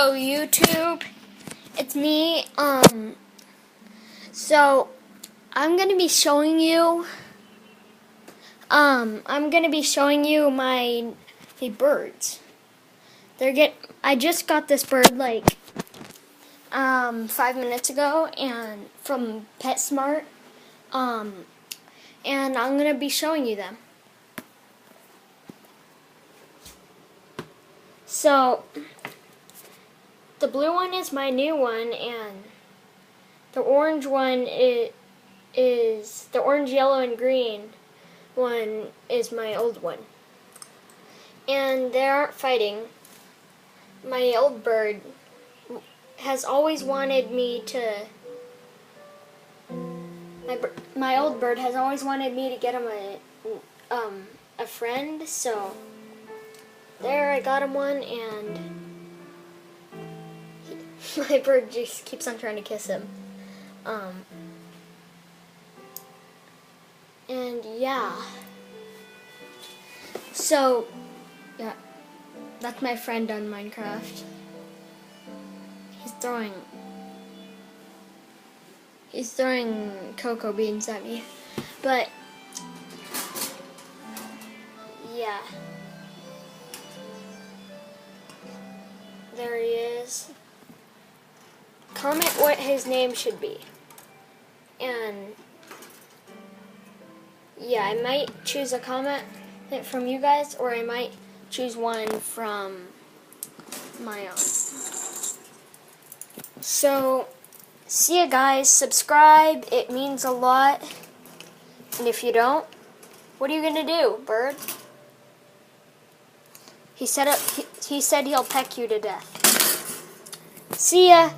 Hello YouTube, it's me. So I'm gonna be showing you my birds. I just got this bird like 5 minutes ago and from PetSmart. And I'm gonna be showing you them. So the blue one is my new one, and the orange one is the orange, yellow, and green one is my old one. And they aren't fighting. My old bird has always wanted me to. My old bird has always wanted me to get him a friend. So there, I got him one, and my bird just keeps on trying to kiss him. And yeah. So, yeah. That's my friend on Minecraft. He's throwing cocoa beans at me. But, yeah. There he is. Comment what his name should be. And yeah, I might choose a comment from you guys, or I might choose one from my own. So, see ya guys. Subscribe. It means a lot. And if you don't, what are you gonna do, bird? He said he'll peck you to death. See ya.